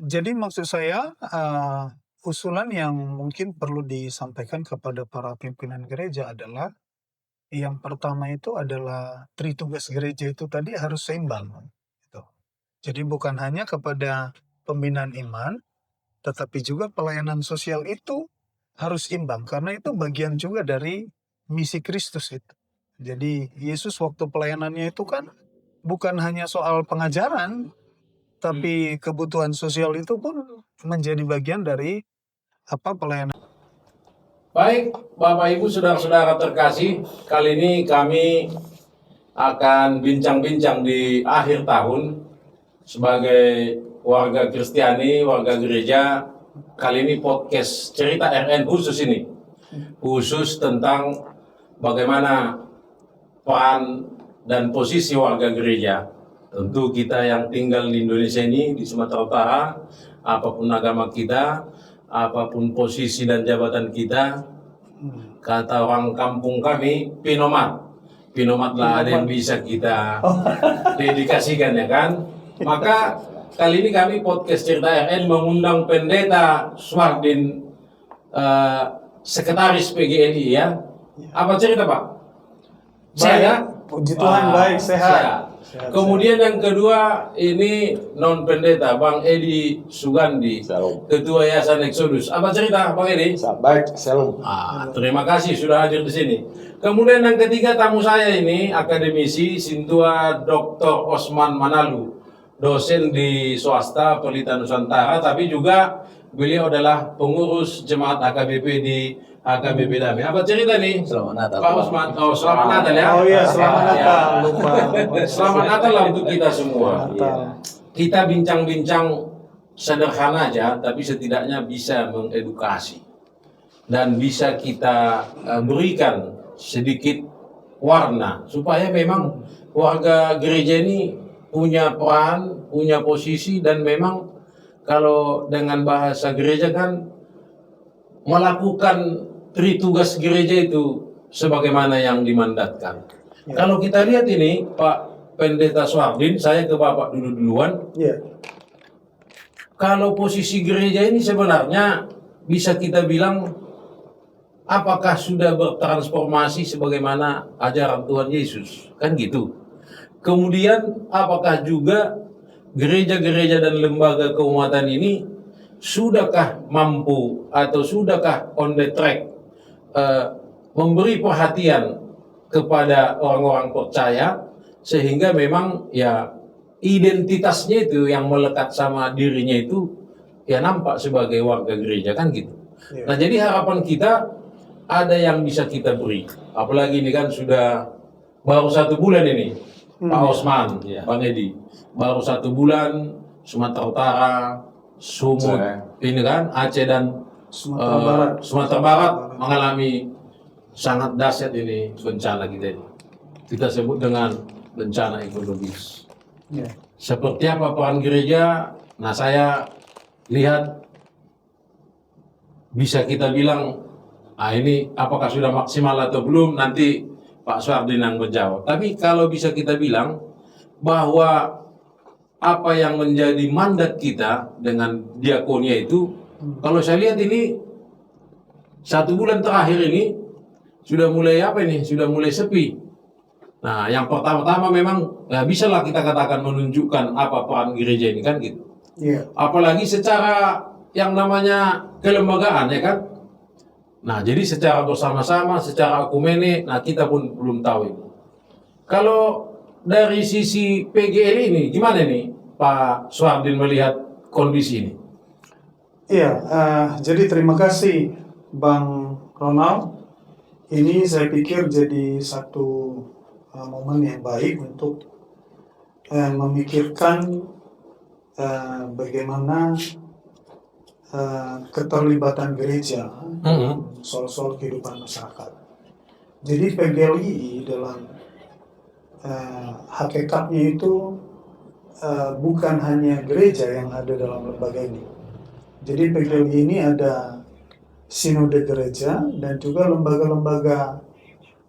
Jadi maksud saya, usulan yang mungkin perlu disampaikan kepada para pimpinan gereja adalah, yang pertama itu adalah tritugas gereja itu tadi harus seimbang, gitu. Jadi bukan hanya kepada pembinaan iman, tetapi juga pelayanan sosial itu harus imbang, karena itu bagian juga dari misi Kristus itu. Jadi Yesus waktu pelayanannya itu kan bukan hanya soal pengajaran, tapi kebutuhan sosial itu pun menjadi bagian dari pelayanan. Baik, Bapak Ibu saudara-saudara terkasih, kali ini kami akan bincang-bincang di akhir tahun sebagai warga Kristiani, warga gereja. Kali ini podcast cerita RN khusus ini, khusus tentang bagaimana peran dan posisi warga gereja. Tentu kita yang tinggal di Indonesia ini, di Sumatera Utara, apapun agama kita, apapun posisi dan jabatan kita, kata orang kampung kami, pinomat lah ada yang bisa kita dedikasikan, ya kan. Maka kali ini kami podcast cerita RN mengundang Pendeta Swardin, sekretaris PGNI, ya. Apa cerita, Pak? Sehat? Puji Tuhan, baik, sehat. Kemudian yang kedua ini non pendeta Bang Edi Sugandi, Ketua Yayasan Exodus. Apa cerita Bang Edi? Baik, shalom. Terima kasih sudah hadir di sini. Kemudian yang ketiga tamu saya ini akademisi Sintua Dr. Osman Manalu, dosen di swasta Pelita Nusantara, tapi juga beliau adalah pengurus jemaat AKBP di AKBP Damai. Apa cerita nih? Selamat Natal, Pak Osman. Oh, selamat Natal ya. Oh iya, selamat Ya. Natal. Lupa. Selamat Natal lah untuk kita semua. Natal. Kita bincang-bincang sederhana aja, tapi setidaknya bisa mengedukasi dan bisa kita berikan sedikit warna supaya memang warga gereja ini punya peran, punya posisi, dan memang kalau dengan bahasa gereja kan melakukan tritugas gereja itu sebagaimana yang dimandatkan. Ya. Kalau kita lihat ini Pak Pendeta Swardin, saya ke Bapak duluan. Iya. Kalau posisi gereja ini sebenarnya bisa kita bilang apakah sudah bertransformasi sebagaimana ajaran Tuhan Yesus? Kan gitu. Kemudian apakah juga gereja-gereja dan lembaga keumatan ini sudahkah mampu atau sudahkah on the track memberi perhatian kepada orang-orang percaya sehingga memang ya identitasnya itu yang melekat sama dirinya itu ya nampak sebagai warga gereja, kan gitu. Ya. Nah, jadi harapan kita ada yang bisa kita beri. Apalagi ini kan sudah baru 1 bulan ini, Pak Osman, Bang Edi, baru 1 bulan Sumatera Utara, Sumut, ini kan Aceh dan Sumatera Barat mengalami sangat dahsyat ini bencana kita ini. Kita sebut dengan bencana ekologis. Ya. Seperti apa peran gereja? Nah, saya lihat bisa kita bilang, ini apakah sudah maksimal atau belum, nanti Pak Swardin yang menjawab. Tapi kalau bisa kita bilang bahwa apa yang menjadi mandat kita dengan diakonia itu, kalau saya lihat ini 1 bulan terakhir ini sudah mulai sudah mulai sepi. Nah, yang pertama-tama memang bisalah kita katakan menunjukkan apa peran gereja ini, kan gitu. Iya. Apalagi secara yang namanya kelembagaan, ya kan. Nah, jadi secara bersama-sama, secara akumene, nah kita pun belum tahu itu. Kalau dari sisi PGL ini gimana nih Pak Swardin melihat kondisi ini? Iya, jadi terima kasih Bang Ronald. Ini saya pikir jadi satu momen yang baik untuk memikirkan bagaimana keterlibatan gereja soal-soal kehidupan masyarakat. Jadi PGLI dalam hakikatnya itu bukan hanya gereja yang ada dalam lembaga ini. Jadi PGLI ini ada sinode gereja dan juga lembaga-lembaga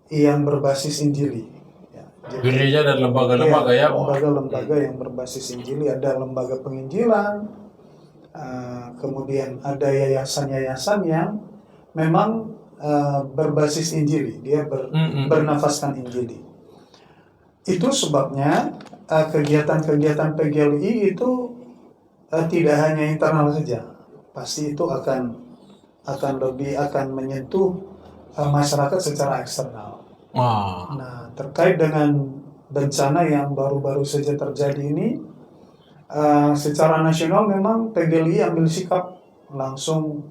yang berbasis Injili. Ya, gereja dan lembaga-lembaga ya. Lembaga-lembaga yang berbasis Injili, ada lembaga penginjilan, kemudian ada yayasan-yayasan yang memang berbasis Injili, dia bernafaskan Injili. Itu sebabnya kegiatan-kegiatan PGLI itu tidak hanya internal saja, pasti itu akan menyentuh masyarakat secara eksternal. Nah, terkait dengan bencana yang baru-baru saja terjadi ini, secara nasional memang PGLI ambil sikap langsung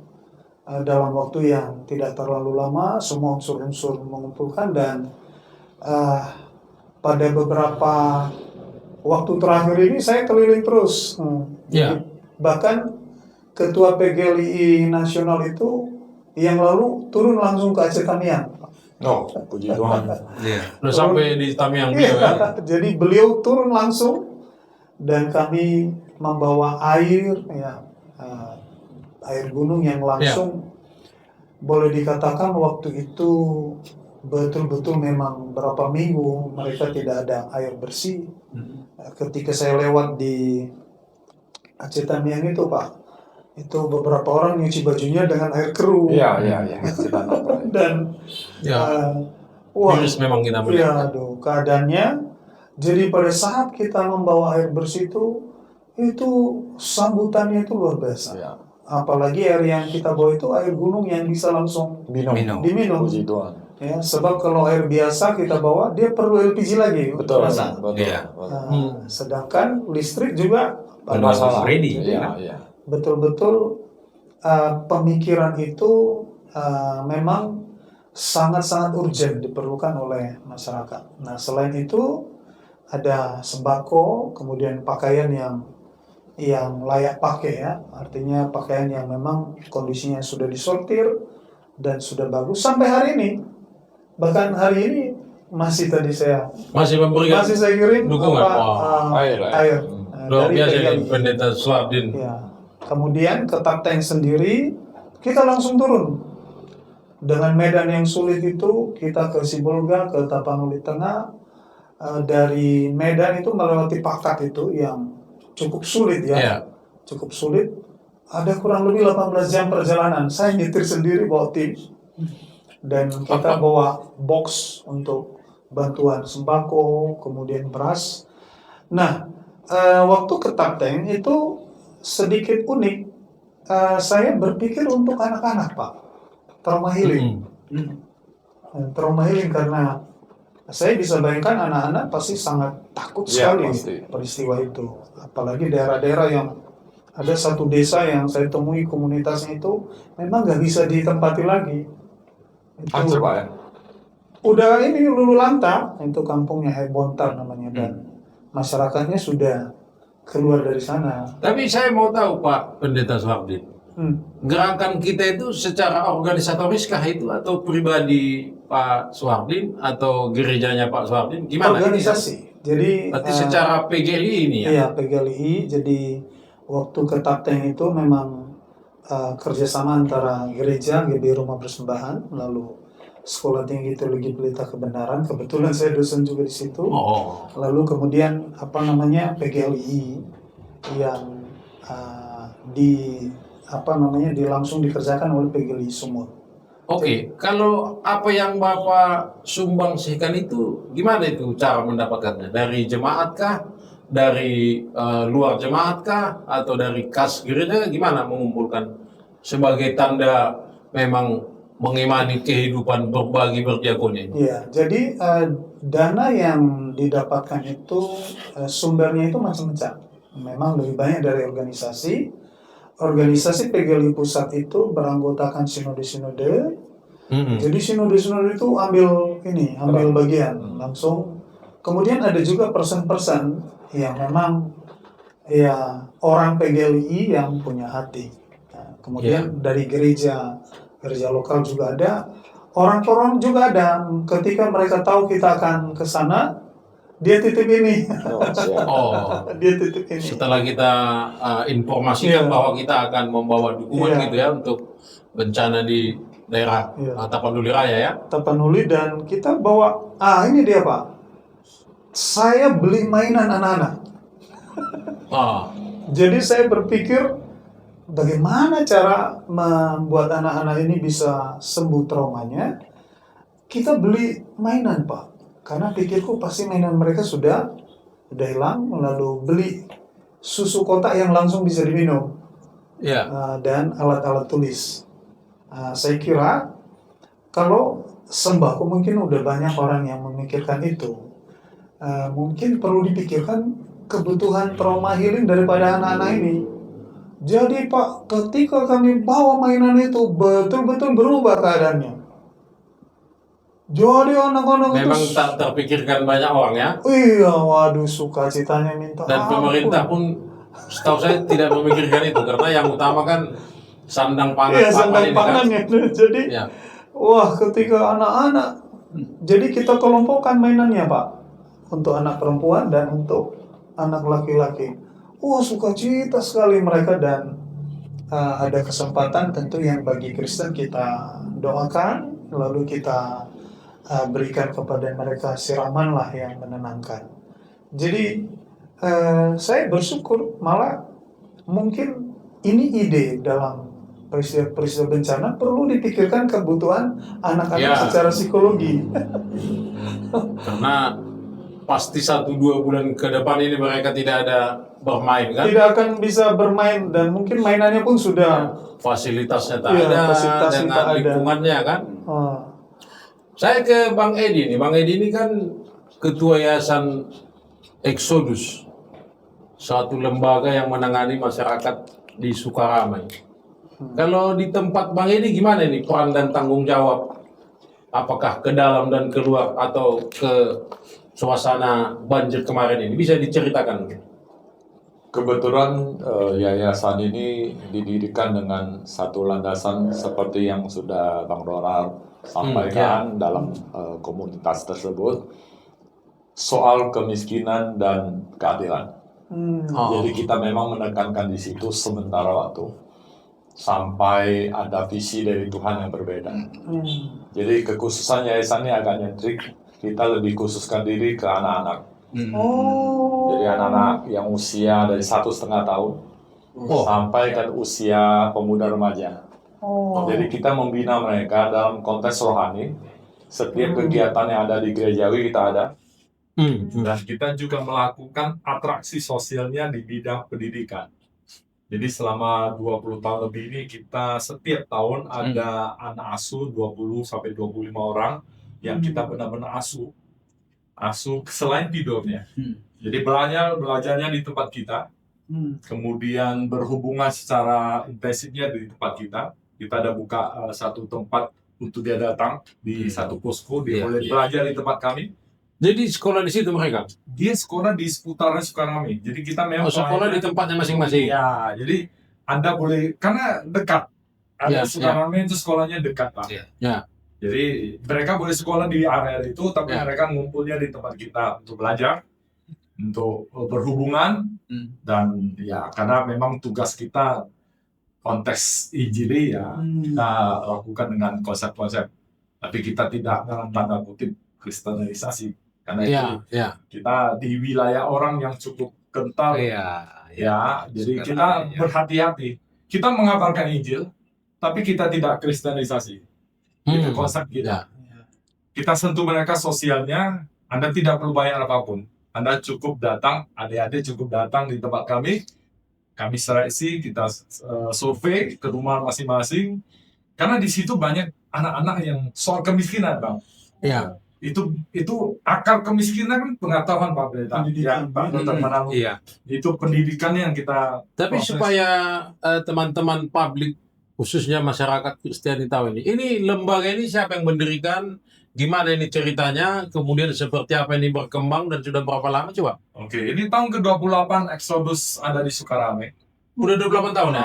dalam waktu yang tidak terlalu lama, semua unsur-unsur mengumpulkan, dan pada beberapa waktu terakhir ini saya keliling terus. Bahkan Ketua PGLI Nasional itu yang lalu turun langsung ke Aceh Tamiang. Puji Tuhan. Udah sampai di Tamiang beliau ya. Jadi beliau turun langsung dan kami membawa air, air gunung yang langsung boleh dikatakan waktu itu betul-betul memang berapa minggu mereka tidak ada air bersih. Ketika saya lewat di Aceh Tamiang itu Pak, itu beberapa orang nyuci bajunya dengan air keruh. Dan virus memang kita melihat. Keadaannya. Jadi pada saat kita membawa air bersih itu sambutannya itu luar biasa. Apalagi air yang kita bawa itu air gunung yang bisa langsung diminum. Puji Tuhan. Ya, sebab kalau air biasa kita bawa, dia perlu LPG lagi. Betul. Sedangkan listrik juga Masalah. Betul-betul pemikiran itu memang sangat-sangat urgent diperlukan oleh masyarakat. Nah, selain itu ada sembako, kemudian pakaian yang layak pakai ya, artinya pakaian yang memang kondisinya sudah disortir dan sudah bagus sampai hari ini. Bahkan hari ini masih saya kirim dukungan air luar dari biasa PGLI. dari Pendeta Suardin. Ya. Kemudian ke Tapteng sendiri kita langsung turun dengan medan yang sulit itu, kita ke Sibolga, ke Tapanuli Tengah. Dari Medan itu melewati Pakat itu yang cukup sulit cukup sulit, ada kurang lebih 18 jam perjalanan. Saya nyetir sendiri bawa tim dan kita bawa box untuk bantuan sembako, kemudian beras. Nah, waktu ke Tapteng itu sedikit unik. Saya berpikir untuk anak-anak Pak, trauma healing. Trauma healing karena saya bisa bayangkan anak-anak pasti sangat takut sekali peristiwa itu. Apalagi daerah-daerah yang ada satu desa yang saya temui komunitasnya itu memang nggak bisa ditempati lagi. Hancur Pak ya? Udah ini lulu lantah, itu kampungnya Bontar namanya, dan masyarakatnya sudah keluar dari sana. Tapi saya mau tahu Pak Pendeta Suardin, gerakan kita itu secara organisatoris kah itu atau pribadi Pak Suardin atau gerejanya Pak Suardin? Gimana? Organisasi. Jadi berarti secara PGLI ini ya? Iya, PGLI. Jadi waktu ke Tapteng itu memang kerjasama antara gereja, GB Rumah Persembahan, lalu Sekolah Tinggi Teologi Pelita Kebenaran. Kebetulan saya dosen juga di situ. Lalu kemudian PGLI yang langsung dikerjakan oleh PGLI Sumur. Oke, kalau apa yang Bapak sumbangsikan itu gimana itu cara mendapatkannya? Dari jemaat kah? Dari luar jemaat kah? Atau dari kas gereja? Gimana mengumpulkan sebagai tanda memang mengimani kehidupan berbagi berdiakoni? Iya, jadi dana yang didapatkan itu sumbernya itu macam-macam. Memang lebih banyak dari organisasi. Organisasi PGLI Pusat itu beranggotakan sinode-sinode. Jadi sinode-sinode itu ambil bagian langsung. Kemudian ada juga person-person yang memang orang PGLI yang punya hati. Nah, kemudian dari gereja lokal juga ada. Orang-orang juga ada. Ketika mereka tahu kita akan ke sana, dia titip ini. Dia titip ini. Setelah kita informasikan bahwa kita akan membawa dukungan gitu ya untuk bencana di daerah Tapanuli Raya ya. Tapanuli, dan kita bawa ini dia Pak. Saya beli mainan anak-anak. Jadi saya berpikir bagaimana cara membuat anak-anak ini bisa sembuh traumanya? Kita beli mainan, Pak. Karena pikirku pasti mainan mereka sudah hilang, lalu beli susu kotak yang langsung bisa diminum, Ya. dan alat-alat tulis. Saya kira kalau sembako mungkin udah banyak orang yang memikirkan itu. Mungkin perlu dipikirkan kebutuhan trauma healing daripada anak-anak ini. Jadi Pak, ketika kami bawa mainan itu betul-betul berubah keadaannya. Jadi anak-anak itu Memang tak terpikirkan banyak orang ya. iya, waduh sukacitanya minta Dan ampun. pemerintah pun setahu saya tidak memikirkan itu karena yang utama kan sandang pangan Iya, papan sandang ini kan. pangan ya. Jadi, Ya. wah ketika anak-anak, jadi kita kelompokkan mainannya Pak, untuk anak perempuan dan untuk anak laki-laki. Wah sukacita sekali mereka dan ada kesempatan tentu yang bagi Kristen kita doakan, lalu kita berikan kepada mereka siraman lah yang menenangkan. Jadi saya bersyukur malah mungkin ini ide dalam peristiwa bencana perlu dipikirkan kebutuhan anak-anak Ya. secara psikologi. Karena pasti 1-2 bulan ke depan ini mereka tidak ada bermain kan. Tidak akan bisa bermain dan mungkin mainannya pun sudah Fasilitasnya tak Iya, ada fasilitasnya dengan tak ada. lingkungannya kan. uh, Saya ke Bang Edi nih. Bang Edi ini kan ketua Yayasan Exodus, satu lembaga yang menangani masyarakat di Sukaramai. Kalau di tempat Bang Edi gimana ini peran dan tanggung jawab? Apakah ke dalam dan keluar atau ke suasana banjir kemarin ini? Bisa diceritakan? Kebetulan yayasan ini didirikan dengan satu landasan seperti yang sudah Bang Donald sampaikan dalam komunitas tersebut, soal kemiskinan dan keadilan. Jadi kita memang menekankan di situ sementara waktu sampai ada visi dari Tuhan yang berbeda. Jadi kekhususan yayasan ini agak nyentrik, kita lebih khususkan diri ke anak-anak. Jadi anak-anak yang usia dari 1,5 tahun sampai ke usia pemuda remaja. Jadi kita membina mereka dalam konteks rohani. Setiap kegiatan yang ada di gerejawi kita ada. Dan kita juga melakukan atraksi sosialnya di bidang pendidikan. Jadi selama 20 tahun lebih ini kita setiap tahun ada anak asuh 20-25 orang yang kita benar-benar asuh selain tidurnya. Jadi belajarnya di tempat kita, kemudian berhubungan secara intensifnya di tempat kita. Kita ada buka satu tempat untuk dia datang di satu posko, dia boleh belajar di tempat kami. Jadi sekolah di situ mereka? Dia sekolah di seputaran Sukarame. Jadi kita memang sekolah di tempatnya masing-masing? Ya, jadi Anda boleh, karena dekat. Ada Sukarame itu sekolahnya dekat Pak. Ya. Jadi mereka boleh sekolah di area itu, tapi mereka ngumpulnya di tempat kita untuk belajar, untuk berhubungan, dan ya karena memang tugas kita konteks Injili ya kita lakukan dengan konsep-konsep, tapi kita tidak dalam tanda kutip kristenisasi. Karena itu kita di wilayah orang yang cukup kental, jadi kita berhati-hati. Kita mengabarkan Injil, tapi kita tidak kristenisasi. Itu konsep kita. Kita sentuh mereka sosialnya. Anda tidak perlu bayar apapun. Anda cukup datang, adik-adik cukup datang di tempat kami. Kami seleksi, kita survei ke rumah masing-masing. Karena di situ banyak anak-anak yang soal kemiskinan, Bang. Iya. Itu akar kemiskinan kan pengetahuan Pak Pendeta. Pak Dr. Manalo. Itu pendidikannya yang kita Tapi proses. supaya teman-teman publik khususnya masyarakat Kristiani tahu ini lembaga ini siapa yang mendirikan, gimana ini ceritanya, kemudian seperti apa ini berkembang dan sudah berapa lama coba? Oke, ini tahun ke-28 Exodus ada di Sukarame. Udah 28 tahun ya?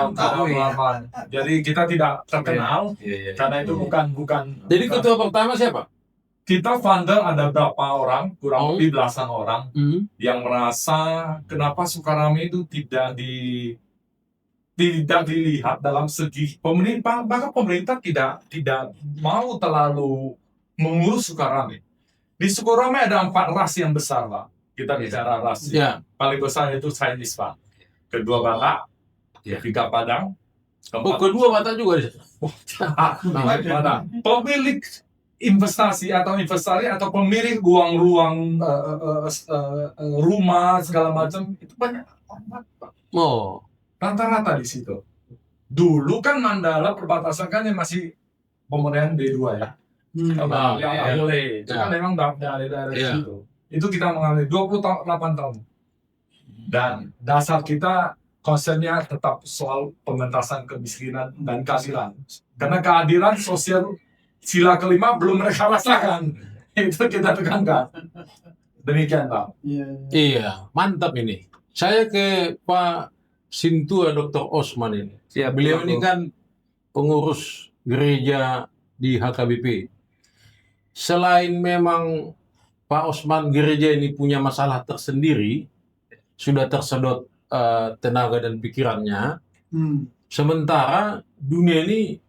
Jadi kita tidak terkenal karena itu bukan. Jadi ketua pertama siapa? Kita founder ada berapa orang, kurang lebih belasan orang yang merasa kenapa Sukarame itu tidak dilihat dalam segi pemerintah, bahkan pemerintah tidak mau terlalu mengurus Sukarame. Di Sukarame ada 4 ras yang besar, Pak. Kita bicara ras. Paling besar itu Chinese, Pak. Kedua Batak, ketiga Padang, Oh, kedua mata juga. Mana? Pemilik investasi atau investasi atau pemilik ruang-ruang rumah segala macam itu banyak amat, Pak. Oh, Rata-rata di situ. Dulu kan Mandala perbatasan kan yang masih pemerintahan D2 ya. Ah, Yang iya. Ahle itu kan Ya. memang daerah Iya. situ. Itu kita mengalami 28 tahun. Dan dasar kita konsennya tetap soal pengentasan kemiskinan dan keadilan. Karena keadilan sosial sila kelima belum mereka rasakan. Itu kita tekankan. Demikian, Pak. Iya, mantap ini. Saya ke Pak Sintua Dr. Osman ini. Siap, Beliau Pak. ini kan pengurus gereja di HKBP. Selain memang Pak Osman gereja ini punya masalah tersendiri, sudah tersedot tenaga dan pikirannya. Sementara dunia ini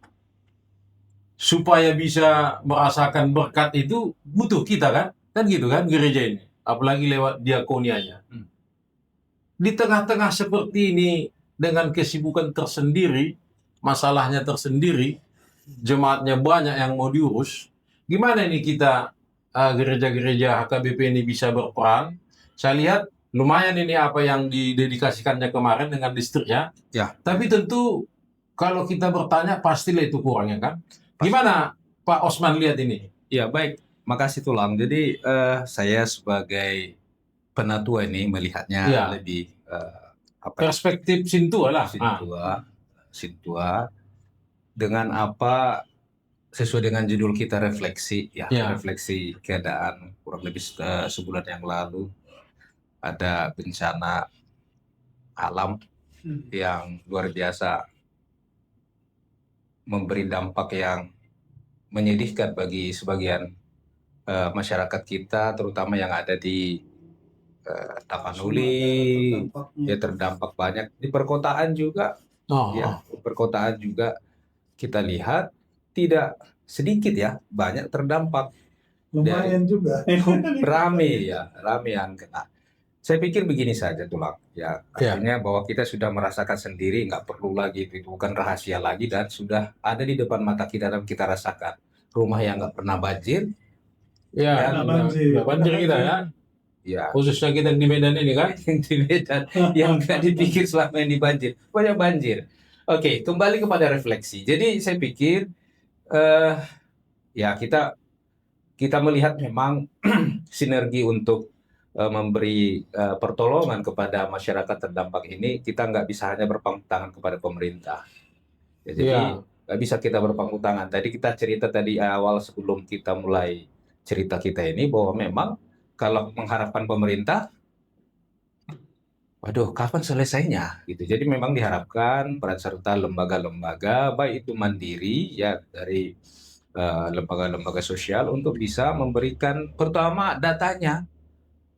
supaya bisa merasakan berkat itu butuh kita kan gitu kan gereja ini, apalagi lewat diakonianya. Di tengah-tengah seperti ini dengan kesibukan tersendiri, masalahnya tersendiri, jemaatnya banyak yang mau diurus, gimana ini kita gereja-gereja HKBP ini bisa berperan? Saya lihat lumayan ini apa yang didedikasikannya kemarin dengan listriknya. Ya. Tapi tentu kalau kita bertanya pastilah itu kurangnya kan. Gimana Pak Osman lihat ini? Ya, baik. Makasih Tulang. Jadi saya sebagai penatua ini melihatnya Ya. lebih Perspektif Sintua lah. Sintua dengan apa sesuai dengan judul kita refleksi ya, Ya. refleksi keadaan kurang lebih sebulan yang lalu ada bencana alam yang luar biasa memberi dampak yang menyedihkan bagi sebagian masyarakat kita, terutama yang ada di Tapanuli, ya terdampak banyak di perkotaan juga. Ya, perkotaan juga kita lihat tidak sedikit ya, banyak terdampak. Lumayan juga. Rame yang kena. Saya pikir begini saja Tulang, ya artinya bahwa kita sudah merasakan sendiri, nggak perlu lagi itu bukan rahasia lagi dan sudah ada di depan mata kita dan kita rasakan rumah yang nggak pernah banjir, Ya, nggak banjir kita ya. ya Khususnya kita di Medan ini kan. yang di Medan yang nggak dipikir selama ini banjir, banyak banjir. Oke, kembali kepada refleksi. Jadi saya pikir ya kita melihat memang sinergi untuk memberi pertolongan kepada masyarakat terdampak ini, kita nggak bisa hanya berpangku tangan kepada pemerintah. Ya, jadi nggak bisa kita berpangku tangan. Tadi kita cerita tadi awal sebelum kita mulai cerita kita ini bahwa memang kalau mengharapkan pemerintah, waduh kapan selesainya gitu. Jadi memang diharapkan peran serta lembaga-lembaga baik itu mandiri ya dari lembaga-lembaga sosial untuk bisa memberikan pertama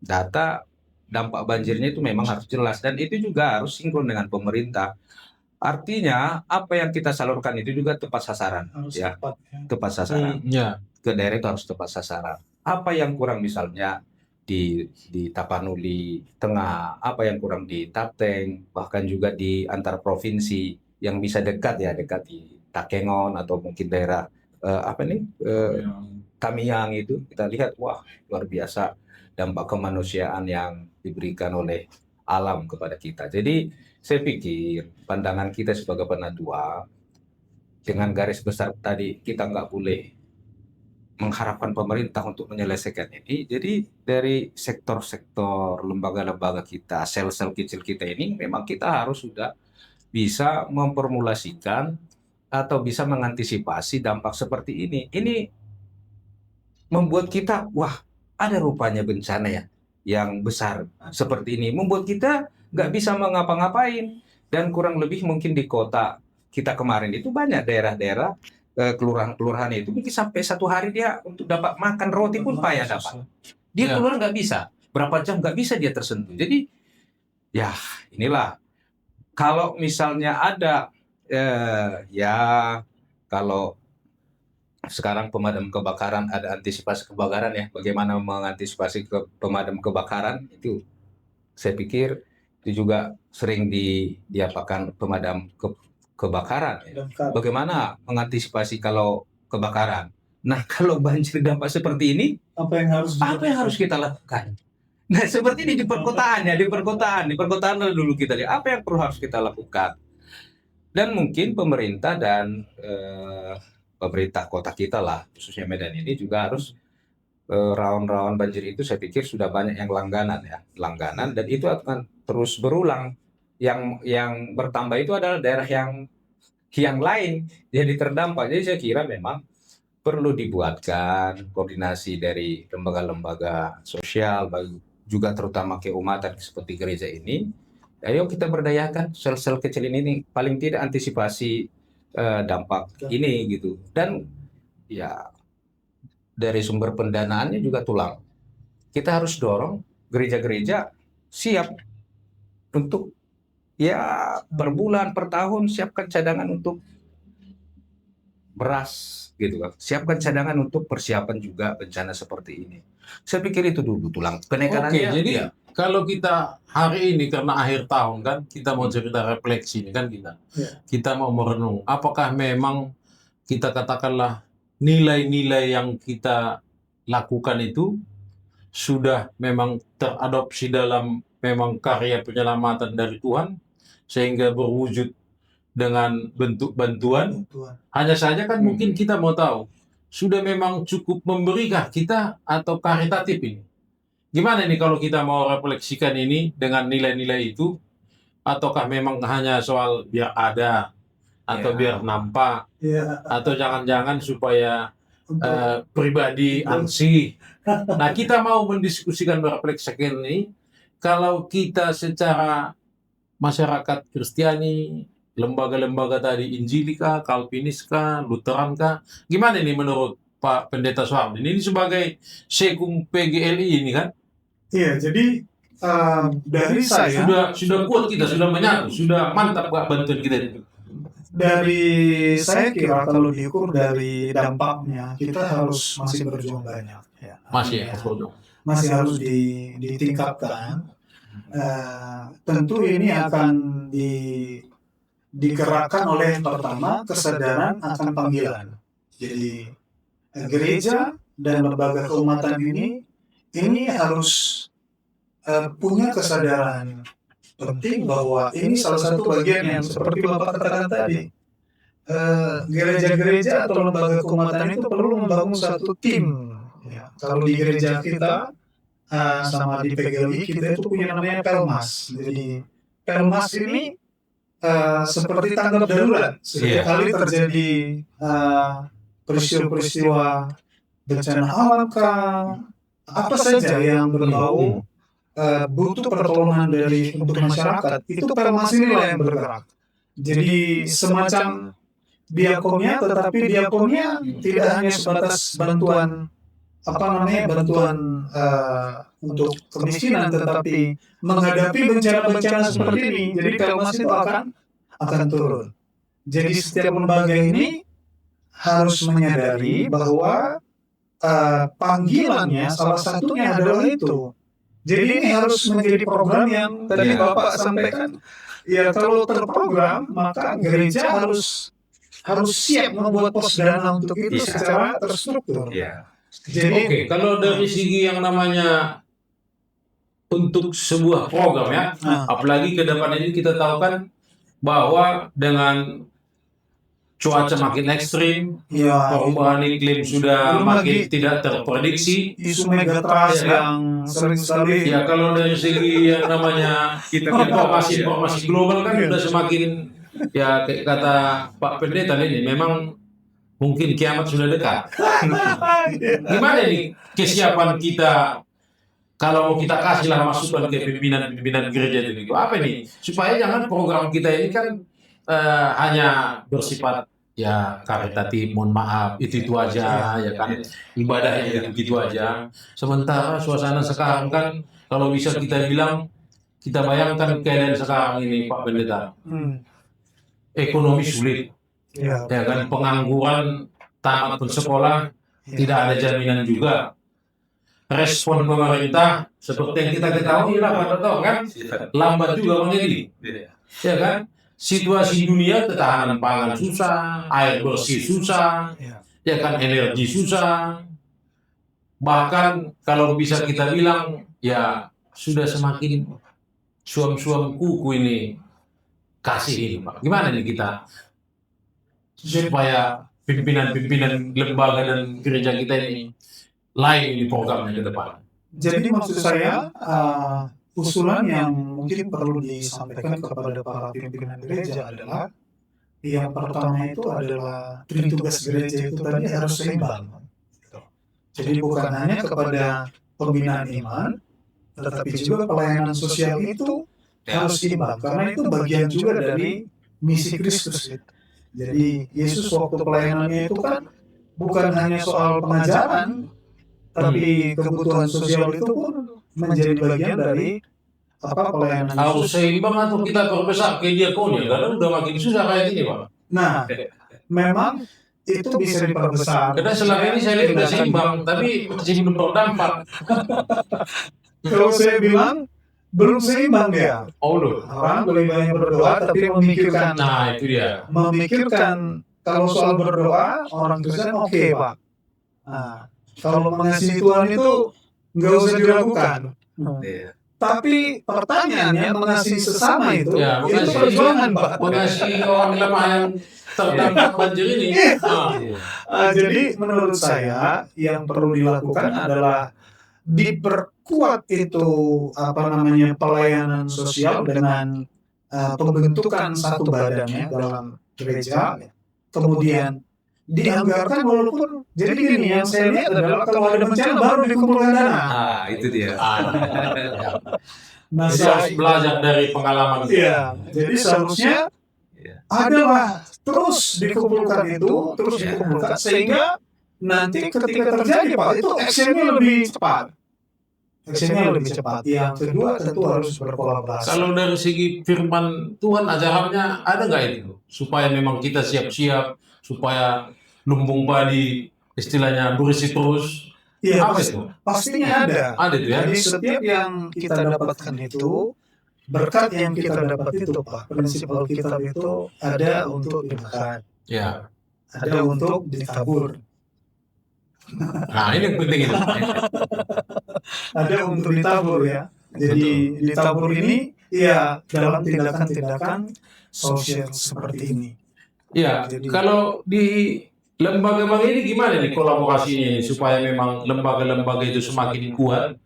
data dampak banjirnya itu memang harus jelas dan itu juga harus sinkron dengan pemerintah. Artinya apa yang kita salurkan itu juga tepat sasaran, ya tepat sasaran. Ke daerah itu harus tepat sasaran. Apa yang kurang misalnya di Tapanuli Tengah, apa yang kurang di Tapteng, bahkan juga di antar provinsi yang bisa dekat di Takengon atau mungkin daerah Tamiang itu kita lihat wah luar biasa dampak kemanusiaan yang diberikan oleh alam kepada kita. Jadi saya pikir pandangan kita sebagai penatua dengan garis besar tadi kita nggak boleh mengharapkan pemerintah untuk menyelesaikan ini. Jadi dari sektor-sektor lembaga-lembaga kita, sel-sel kecil kita ini memang kita harus sudah bisa memformulasikan atau bisa mengantisipasi dampak seperti ini. Ini membuat kita wah ada rupanya bencana ya yang besar seperti ini, membuat kita nggak bisa mengapa-ngapain. Dan kurang lebih mungkin di kota kita kemarin itu banyak daerah-daerah kelurahan-kelurahan itu mungkin sampai 1 hari dia untuk dapat makan roti pun payah dapat. Dia keluar nggak bisa, berapa jam nggak bisa dia tersentuh. Jadi ya inilah kalau misalnya ada kalau sekarang pemadam kebakaran ada antisipasi kebakaran ya, bagaimana mengantisipasi pemadam kebakaran itu saya pikir itu juga sering diapakan pemadam kebakaran. Ya. Dan Bagaimana mengantisipasi kalau kebakaran? Nah, kalau banjir dampak seperti ini, apa yang harus kita lakukan? Nah, seperti ini di perkotaan ya, di perkotaan dulu kita lihat apa yang harus kita lakukan. Dan mungkin pemerintah dan pemerintah kota kita lah, khususnya Medan ini juga harus rawan-rawan banjir itu saya pikir sudah banyak yang langganan dan itu akan terus berulang. Yang bertambah itu adalah daerah yang lain jadi terdampak. Jadi saya kira memang perlu dibuatkan koordinasi dari lembaga-lembaga sosial, juga terutama keumatan seperti gereja ini. Ayo kita berdayakan sel-sel kecil ini paling tidak antisipasi dampak ini gitu. Dan ya dari sumber pendanaannya juga tulang. Kita harus dorong gereja-gereja siap untuk ya per bulan, per tahun siapkan cadangan untuk beras gitu kan. Siapkan cadangan untuk persiapan juga bencana seperti ini. Saya pikir itu dulu tulang penekanannya. Oke, jadi ya. kalau kita hari ini karena akhir tahun kan kita mau cerita refleksi ini kan kita mau merenung apakah memang kita katakanlah nilai-nilai yang kita lakukan itu sudah memang teradopsi dalam memang karya penyelamatan dari Tuhan sehingga berwujud dengan bentuk bantuan. Hanya saja kan mungkin kita mau tahu sudah memang cukup memberikah kita atau karitatif ini. Gimana nih kalau kita mau refleksikan ini dengan nilai-nilai itu, ataukah memang hanya soal biar ada atau biar nampak, atau jangan-jangan supaya pribadi ansih. Nah, kita mau mendiskusikan merefleksikan ini kalau kita secara masyarakat Kristiani, lembaga-lembaga tadi Injilika, Kalviniska, Lutheranka, gimana ini menurut Pak Pendeta Suhardi? Ini sebagai sekung PGLI ini kan? Iya, jadi dari saya Sudah kuat kita, sudah menyatu, sudah mantap Pak bantuan kita itu. dari saya kira kalau diukur dari dampaknya kita harus masih berjuang banyak. Ya. Masih ya, Masih harus ditingkatkan. Tentu ini akan digerakkan oleh pertama kesadaran akan panggilan. Jadi gereja dan lembaga keumatan ini harus punya kesadaran penting bahwa ini salah satu bagian yang seperti Bapak katakan tadi. Gereja-gereja atau lembaga keumatan itu perlu membangun satu tim. Ya, kalau di gereja kita sama di PGLI kita itu punya namanya Pelmas. Jadi Pelmas ini seperti tanggap darurat. Setiap kali terjadi peristiwa-peristiwa bencana alam apa saja yang berbau butuh pertolongan untuk masyarakat, itu Pelmas inilah yang bergerak. Jadi semacam diakonnya, tetapi diakonnya tidak hanya sebatas bantuan untuk kemiskinan, tetapi menghadapi bencana-bencana seperti ini. Jadi Pelmas itu akan turun. Jadi setiap lembaga ini harus menyadari bahwa panggilannya salah satunya adalah itu. Jadi ini harus menjadi program yang tadi Bapak sampaikan. Ya kalau terprogram maka gereja harus siap membuat pos dana untuk itu secara terstruktur. Jadi kalau dari segi yang namanya untuk sebuah program ya, apalagi ke depan ini kita tahu kan bahwa dengan cuaca makin ekstrim, perubahan iklim sudah makin tidak terprediksi, isu megatrust yang sering sekali. Ya kalau dari segi yang namanya informasi global kan sudah semakin ya kata Pak Pendeta ini memang mungkin kiamat sudah dekat. Gimana nih kesiapan kita kalau mau kita kasihlah masukan ke pimpinan gereja itu? Apa nih supaya jangan program kita ini kan hanya bersifat ya karitatif, mohon maaf itu aja ya kan ibadahnya gitu aja. Sementara suasana sekarang kan kalau bisa kita bilang kita bayangkan keadaan sekarang ini Pak Pendeta, ekonomi sulit, ya kan pengangguran, tamat sekolah tidak ada jaminan juga. Respon pemerintah seperti yang kita ketahui lah pada tahu kan lambat juga menjadi, ya kan. situasi dunia ketahanan pangan susah, air bersih susah, Ya. ya kan energi susah. Bahkan kalau bisa kita bilang ya sudah semakin suam-suam kuku ini kasih ini Pak. Gimana nih kita supaya pimpinan-pimpinan lembaga dan gereja kita ini lain di programnya ke depan. Jadi maksud saya usulan yang mungkin perlu disampaikan kepada para pimpinan gereja adalah yang pertama itu adalah tritugas gereja itu tadi harus seimbang. Gitu. Jadi bukan hanya kepada pembinaan iman, tetapi juga pelayanan sosial itu harus seimbang karena itu bagian juga dari misi Kristus. Jadi Yesus waktu pelayanannya itu kan bukan hanya soal pengajaran, tapi kebutuhan sosial itu pun menjadi bagian dari pelayanan Harus Yesus. seimbang atau kita perbesar ke diakonia karena udah makin susah kayak gini Pak. Nah, memang itu bisa diperbesar. Karena selama ini saya lihat udah seimbang, tapi masih belum berdampak. Kalau saya bilang belum seimbang dia. Oh loh. Orang lebih banyak berdoa, tapi memikirkan Nah itu dia. kalau soal berdoa orang Kristen oke, Pak. Nah, kalau mengasihi Tuhan itu nggak usah diragukan. Iya. Tapi pertanyaannya mengasihi sesama itu Ya, itu mengasihi- perjuangan, Pak. Mengasihi orang lemah yang terdampak banjir ini. Nah, Jadi menurut saya yang perlu dilakukan adalah diperkuat itu pelayanan sosial dengan pembentukan satu badan ya dalam gereja, kemudian dianggarkan walaupun jadi gini yang saya lihat adalah kalau ada bencana baru dikumpulkan dana. Itu dia. Nah, kita harus belajar dari pengalaman. iya, jadi seharusnya adalah terus dikumpulkan sehingga nanti ketika terjadi Pak itu actionnya lebih cepat. Yang kedua tentu harus berkolaborasi. Kalau dari segi firman Tuhan ajarannya ada nggak itu? Supaya memang kita siap-siap, supaya lumbung padi istilahnya bersih terus. Iya, Apa itu? pastinya ada. Ada itu ya? Jadi setiap yang kita dapatkan itu, berkat yang kita dapat itu Pak, prinsip Alkitab itu ada untuk dimakan, Ya. ada untuk ditabur, Nah ini yang penting itu. ada untuk ditabur ya. Jadi ditabur ini ya dalam tindakan-tindakan sosial seperti ini. Ya. Jadi- Kalau di lembaga-lembaga ini gimana nih kolaborasinya ini supaya memang lembaga-lembaga itu semakin kuat?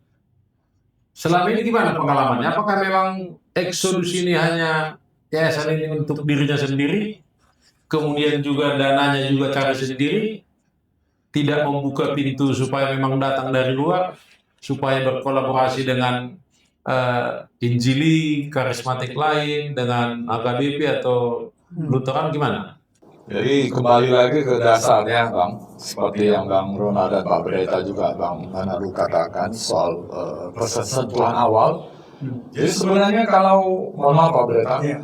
Selama ini gimana pengalamannya? Apakah memang Exodus ini hanya yayasan ini untuk dirinya sendiri, kemudian juga dananya juga cari sendiri, tidak membuka pintu supaya memang datang dari luar, supaya berkolaborasi dengan Injili, karismatik lain, dengan AKBP atau Lutheran gimana? Jadi kembali lagi ke dasarnya Bang, seperti yang Bang Rona dan Pak Breta juga Bang Manaru katakan soal persentuhan awal. Jadi sebenarnya kalau, mohon maaf Pak Breta, Iya.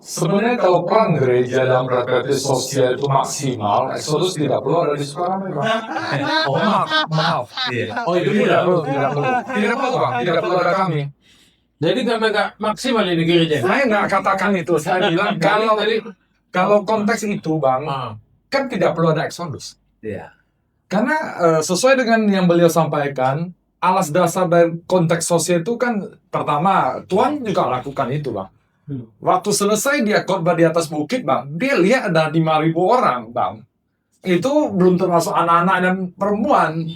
sebenarnya kalau peran gereja dalam refleksi sosial itu maksimal, Exodus tidak perlu ada di Sukarame Bang. Oh maaf. Oh itu Tidak tidak. perlu, tidak perlu. Tidak perlu Bang, tidak perlu ada kami. Jadi karena nggak maksimal ini gereja. Saya nggak katakan itu. Saya bilang kalau konteks itu Bang, kan tidak perlu ada Exodus. Iya. Karena sesuai dengan yang beliau sampaikan, alas dasar dari konteks sosial itu kan pertama Tuhan juga lakukan itu Bang. Waktu selesai dia khotbah di atas bukit Bang, dia lihat ada 5.000 orang Bang. Itu belum termasuk anak-anak dan perempuan.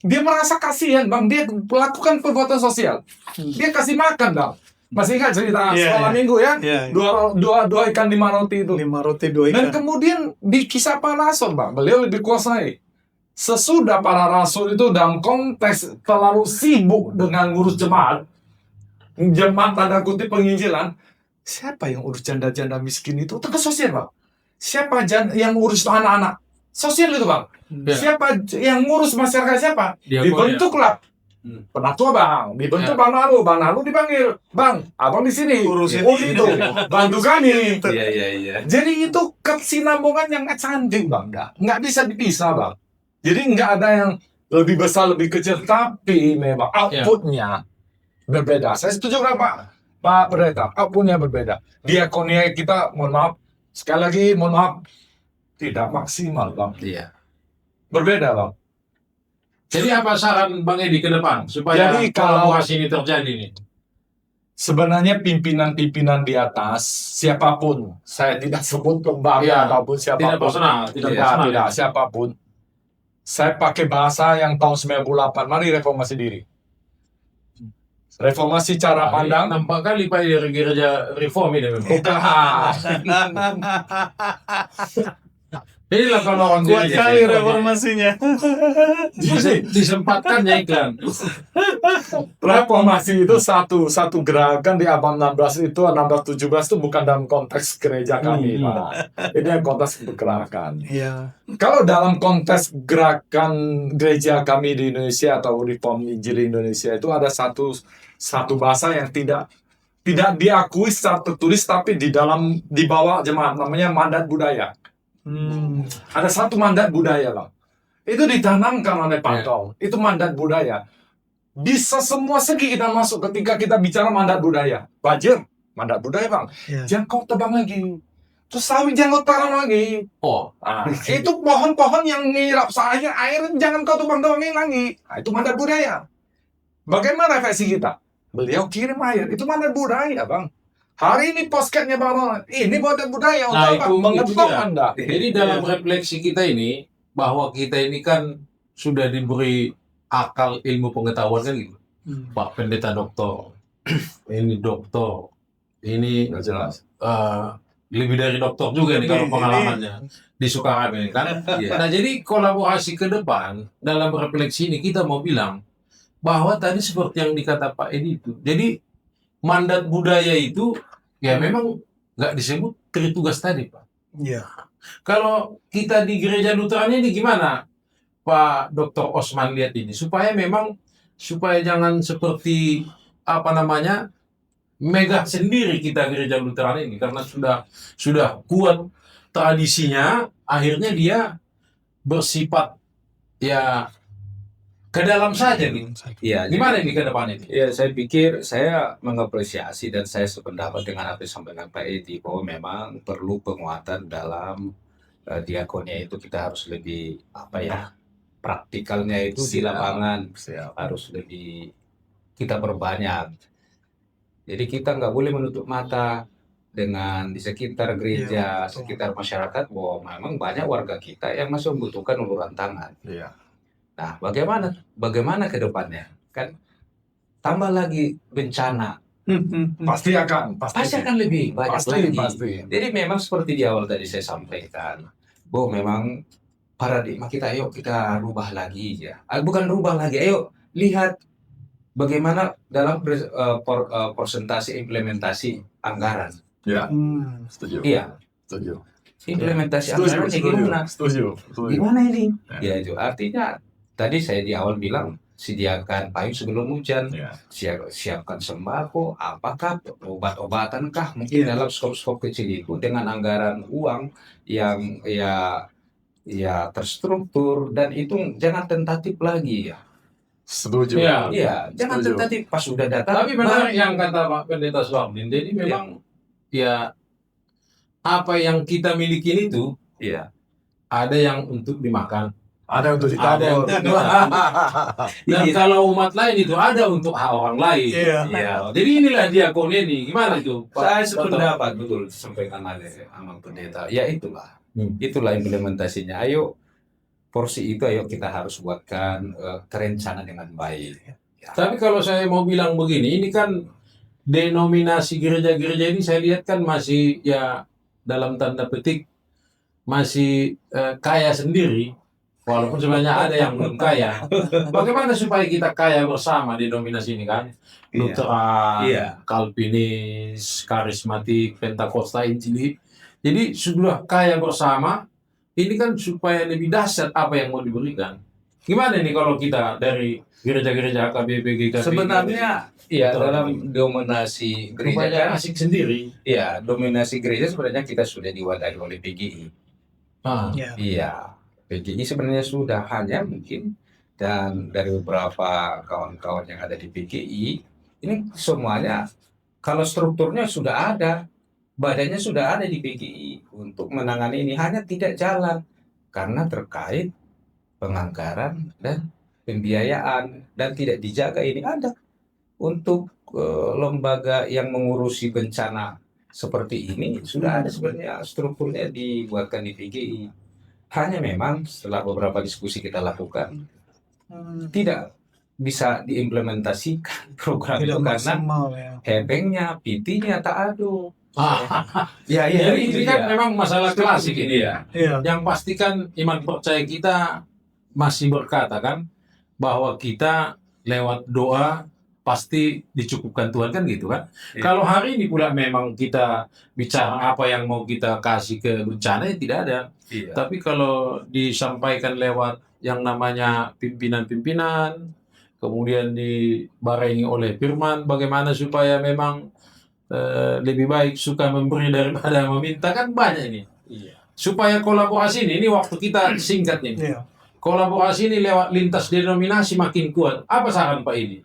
Dia merasa kasihan Bang, dia melakukan perbuatan sosial. Dia kasih makan Bang. Masih ingat cerita Iya, sekolah iya. minggu ya? Iya, Dua ikan 5 roti itu. 5 roti 2 Dan ikan. kemudian di kisah para rasul, Bang, beliau lebih kuasai. Sesudah para rasul itu dalam konteks terlalu sibuk dengan ngurus jemaat tanda kutip penginjilan, siapa yang urus janda-janda miskin itu? Tegas sosial, Bang. Siapa yang urus anak-anak? Sosial itu, Bang. Ya. Siapa yang ngurus masyarakat siapa? Diakonia. Dibentuklah penatua Bang, dibentuk Bang Nalu dipanggil, Bang, abang di sini, Urusin itu, bantu kami. Iya. Jadi itu kesinambungan yang cantik Bang, nggak bisa dipisah Bang. Jadi nggak ada yang lebih besar lebih kecil, tapi memang outputnya berbeda. Saya setuju dengan Pak Pak Pendeta, apapun yang berbeda. Diakonia kita, mohon maaf, sekali lagi mohon maaf, tidak maksimal, Bang. Iya. Berbeda, Bang. Jadi apa saran Bang Edi ke depan supaya Jadi kalau- kolaborasi ini terjadi nih? Sebenarnya pimpinan-pimpinan di atas, siapapun, saya tidak sebut lembaga Iya, ataupun Tidak siapapun, personal, tidak tidak, personal. tidak, siapapun, saya pakai bahasa yang tahun 98, mari reformasi diri. Reformasi cara Ini pandang, nampak kali Pak dari gereja reform ini memang. Inilah kalau orang Kuat gereja kali reform. reformasinya. Disempatkannya iklan. reformasi itu satu gerakan di abad 16 itu, 16-17 itu bukan dalam konteks gereja kami, Pak. Ini yang konteks gerakan. Iya. Kalau dalam konteks gerakan gereja kami di Indonesia atau Reform Injil Indonesia itu ada satu bahasa yang tidak diakui secara tertulis tapi di bawah jemaat, namanya mandat budaya. Ada satu mandat budaya, Bang. Itu ditanamkan oleh Pak Tong. Itu mandat budaya. Bisa semua segi kita masuk ketika kita bicara mandat budaya. Bajir, mandat budaya, Bang. Iya. Jangan kau tebang lagi. Terus sawit jangan kau tanam lagi. Oh, Itu pohon-pohon yang ngirap air jangan kau tebang-tebangin lagi. Nah, itu mandat budaya. Bagaimana refleksi kita? Beliau kirim air. Itu mandat budaya, Bang. Hari ini posketnya Bang Ronald. Ini mandat budaya untuk Nah, apa? itu Mengetok dia. Anda. jadi dalam refleksi kita ini bahwa kita ini kan sudah diberi akal ilmu pengetahuan kan gitu. Pak Pendeta doktor, ini doktor, ini Nggak jelas. lebih dari doktor juga nih kalau Ini- pengalamannya di Sukarame kan. Iya. Nah jadi kolaborasi ke depan dalam refleksi ini kita mau bilang bahwa tadi seperti yang dikata Pak Edi itu. Jadi mandat budaya itu ya memang nggak disebut tritugas tadi Pak. Iya. Kalau kita di gereja Lutheran ini gimana Pak Dr. Osman lihat ini supaya jangan seperti apa namanya megah sendiri kita gereja Lutheran ini karena sudah kuat tradisinya akhirnya dia bersifat ya ke dalam saja nih. Iya, Gimana ini ke depan ini? ya, saya pikir saya mengapresiasi dan saya sependapat dengan apa yang disampaikan Pak Edi bahwa memang perlu penguatan dalam diakonia itu kita harus lebih apa ya praktikalnya itu di Siap. lapangan Siap. harus lebih kita perbanyak. Jadi kita nggak boleh menutup mata dengan di sekitar gereja, Iya, betul. sekitar masyarakat bahwa memang banyak warga kita yang masih membutuhkan uluran tangan. Iya. Nah, bagaimana ke depannya? Kan tambah lagi bencana, Pasti akan. pasti akan lebih banyak lagi. Pasti. Jadi memang seperti di awal tadi saya sampaikan, bahwa memang paradigma kita, ayo kita rubah lagi ya. Bukan rubah lagi, ayo lihat bagaimana dalam persentase implementasi anggaran. Ya, Hmm. setuju. Iya, Setuju. implementasi Setuju. anggarannya gimana? Setuju. Gimana ini? Ya. Ya itu artinya tadi saya di awal bilang sediakan payung sebelum hujan, Ya. siapkan sembako, apakah obat-obatankah mungkin Iya. dalam skop-skop kecil itu dengan anggaran uang yang ya terstruktur dan itu jangan tentatif lagi ya. Setuju. Iya. Iya, jangan Setuju. tentatif pas sudah datang. Tapi benar yang kata Pak Pendeta Suardin. Jadi memang ya apa yang kita miliki itu Iya. ada yang untuk dimakan. Ada untuk Ada yang ditabur. Dan kalau umat lain itu ada untuk hak orang lain. Iya. Iya. Jadi inilah diakon ini. Gimana itu? Saya sependapat betul disampaikan oleh Amang Pendeta. Ya itulah. Itulah implementasinya. Ayo porsi itu ayo kita harus buatkan terencana dengan baik. Tapi kalau saya mau bilang begini, ini kan denominasi gereja-gereja ini saya lihat kan masih ya dalam tanda petik masih kaya sendiri. Walaupun sebenarnya ada yang belum kaya. Bagaimana supaya kita kaya bersama di denominasi ini kan? Lutheran, Iya. Calvinis, Karismatik, Pentakosta, Injili. Jadi sudah kaya bersama, ini kan supaya lebih dahsyat apa yang mau diberikan. Gimana nih kalau kita dari gereja-gereja AKBP, GKP? Sebenarnya ya Betul. dalam dominasi gereja Rupanya kan, asik sendiri. ya dominasi gereja sebenarnya kita sudah diwadahi oleh PGI. Ah. Iya. Iya, PGI sebenarnya sudah hanya mungkin dan dari beberapa kawan-kawan yang ada di PGI ini semuanya Kalau strukturnya sudah ada, badannya sudah ada di PGI untuk menangani ini, hanya tidak jalan karena terkait penganggaran dan pembiayaan dan tidak dijaga. Ini ada untuk lembaga yang mengurusi bencana seperti ini sudah ada sebenarnya strukturnya dibuatkan di PGI. Hanya memang setelah beberapa diskusi kita lakukan tidak bisa diimplementasikan program Tidak itu karena maksimal ya. hebengnya, PT-nya tak ada. Ya, Ya, jadi ini kan memang masalah klasik ini ya. Iya. Yang pastikan iman percaya kita masih berkata kan bahwa kita lewat doa pasti dicukupkan Tuhan kan gitu kan. Iya. Kalau hari ini pula memang kita bicara apa yang mau kita kasih ke bencana ya tidak ada. Iya. Tapi kalau disampaikan lewat yang namanya pimpinan-pimpinan, kemudian dibarengi oleh firman bagaimana supaya memang lebih baik suka memberi daripada meminta kan banyak ini. Iya. Supaya kolaborasi ini waktu kita singkat nih. Iya. Kolaborasi ini lewat lintas denominasi makin kuat. Apa saran Pak ini?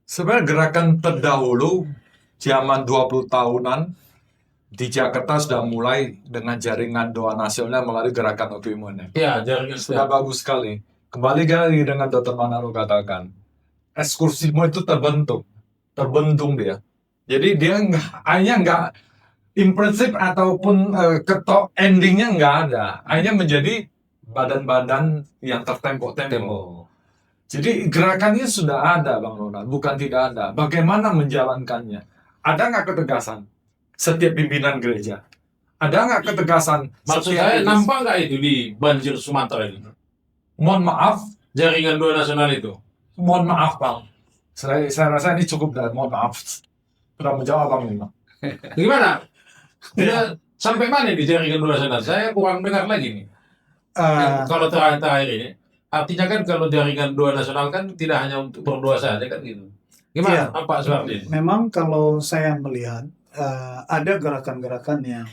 Sebenarnya gerakan terdahulu zaman 20 tahunan di Jakarta sudah mulai dengan jaringan doa nasional melalui gerakan Opimun. Ya, jaringan Sudah bagus sekali. Kembali lagi dengan Dr. Manaro katakan, ekskursimu itu terbentuk dia. Jadi dia hanya nggak impresif ataupun ketok endingnya nggak ada, hanya menjadi badan-badan yang tertempok-tempok. Jadi gerakannya sudah ada, Bang Ronald, bukan tidak ada. Bagaimana menjalankannya? Ada nggak ketegasan setiap pimpinan gereja? Ada nggak ketegasan? Maksud setiap saya etis? nampak nggak itu di banjir Sumatera ini? Mohon maaf, Jaringan doa nasional itu. mohon maaf, Bang. Saya rasa ini cukup dan mohon maaf. Sudah menjawab, Bang Lima. Gimana? Dia sampai mana di jaringan doa nasional? Saya kurang dengar lagi nih. Kalau terakhir ini, artinya kan kalau jaringan doa nasional kan tidak hanya untuk berdoa saja kan gitu. Gimana? Iya. Pak Suwardi? Memang kalau saya melihat ada gerakan-gerakan yang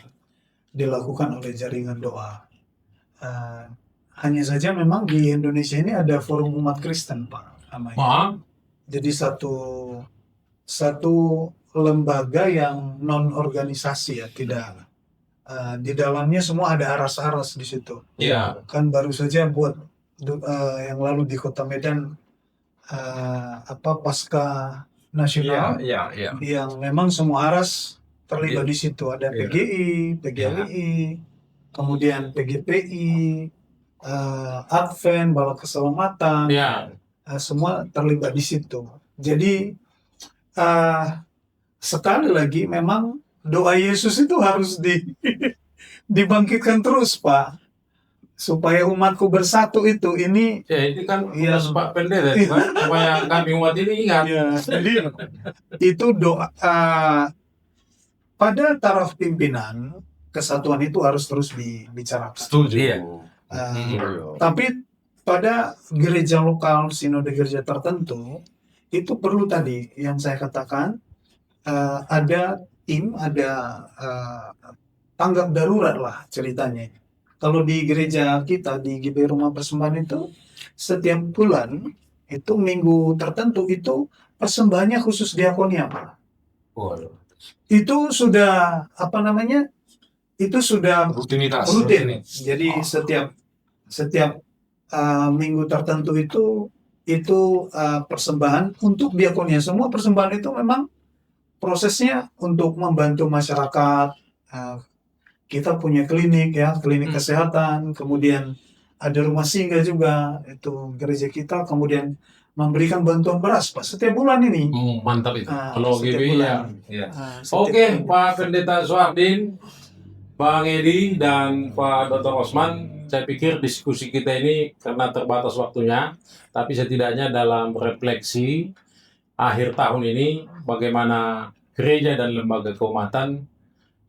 dilakukan oleh jaringan doa. Hanya saja memang di Indonesia ini ada Forum Umat Kristen, Pak, namanya. Wah, Jadi satu lembaga yang non organisasi ya, tidak di dalamnya semua ada aras-aras di situ. iya. Kan baru saja buat yang lalu di Kota Medan pasca nasional Iya. yang memang semua aras terlibat di situ. Ada Iya. PGI, PGLI, kemudian PGPI, Advent, Bala Keselamatan, Iya. semua terlibat di situ. Jadi sekali lagi memang doa Yesus itu harus dibangkitkan terus, Pak, supaya umatku bersatu itu ini. Ya, ini kan Iya. tugas Pak Pendeta itu kan, supaya kami umat ini ingat. Ya, jadi itu doa pada taraf pimpinan, kesatuan itu harus terus dibicarakan. Setuju. Iya. Tapi pada gereja lokal, sinode gereja tertentu, itu perlu tadi yang saya katakan, ada tim, ada tanggap darurat lah ceritanya. Kalau di gereja kita, di GBI Rumah Persembahan itu, setiap bulan, itu minggu tertentu, itu persembahannya khusus diakonia, Pak. Waduh. Itu sudah, itu sudah Rutinitas. rutin. Jadi setiap minggu tertentu itu persembahan untuk diakonia. Semua persembahan itu memang prosesnya untuk membantu masyarakat. Kita punya klinik ya, klinik kesehatan, kemudian ada rumah singgah juga, itu gereja kita, kemudian memberikan bantuan beras, Pak, setiap bulan ini. Mantap itu. Kalau Setiap GBI ya. bulan. Iya. Setiap Oke, bulan. Pak Pendeta Suwardin, Bang Edi, dan Pak Dr. Osman, saya pikir diskusi kita ini karena terbatas waktunya, tapi setidaknya dalam refleksi akhir tahun ini, bagaimana gereja dan lembaga keumatan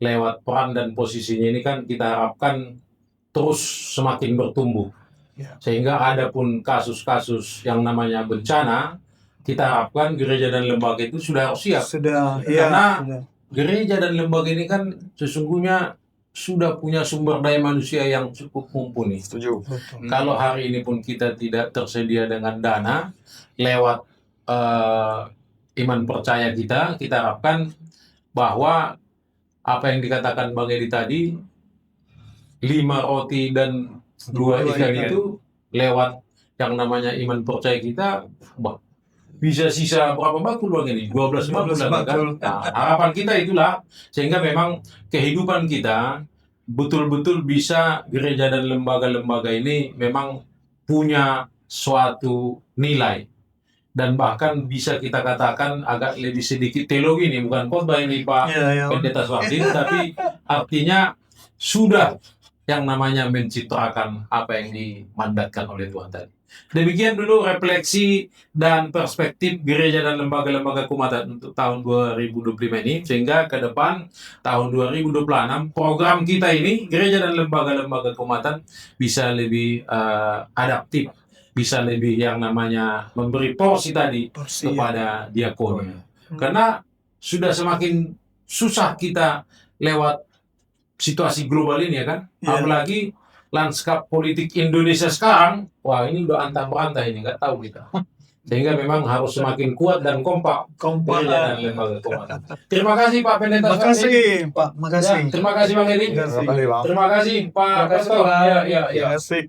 lewat peran dan posisinya ini kan kita harapkan terus semakin bertumbuh. Ya. Sehingga ada pun kasus-kasus yang namanya bencana, kita harapkan gereja dan lembaga itu sudah harus siap. Sudah, Karena sudah. gereja dan lembaga ini kan sesungguhnya sudah punya sumber daya manusia yang cukup mumpuni. Setuju. Betul. Kalau hari ini pun kita tidak tersedia dengan dana, lewat iman percaya kita harapkan bahwa apa yang dikatakan Bang Edi tadi, 5 roti dan 2 ikan itu lewat yang namanya iman percaya kita, bisa sisa berapa bakul Bang ini? 12 bakul kan? Nah, harapan kita itulah, sehingga memang kehidupan kita betul-betul bisa gereja dan lembaga-lembaga ini memang punya suatu nilai. Dan bahkan bisa kita katakan agak lebih sedikit teologi ini, bukan khotbah ini Pak Pendeta Suardin, tapi artinya sudah yang namanya mencitrakan apa yang dimandatkan oleh Tuhan tadi. Demikian dulu refleksi dan perspektif gereja dan lembaga-lembaga keumatan untuk tahun 2025 ini, sehingga ke depan tahun 2026 program kita ini gereja dan lembaga-lembaga keumatan bisa lebih adaptif, bisa lebih yang namanya memberi porsi tadi kepada diakon. Karena sudah semakin susah kita lewat situasi global ini ya kan, apalagi lanskap politik Indonesia sekarang, wah ini udah antah-berantah ini, nggak tahu kita. Sehingga memang harus semakin kuat dan kompak gereja dan lembaga keumatan. Terima kasih Pak Pendeta. Makasih Pak, makasih. Ya, terima kasih Bang Edi. Terima kasih, Bang. Terima kasih Pak Kasto. Terima kasih.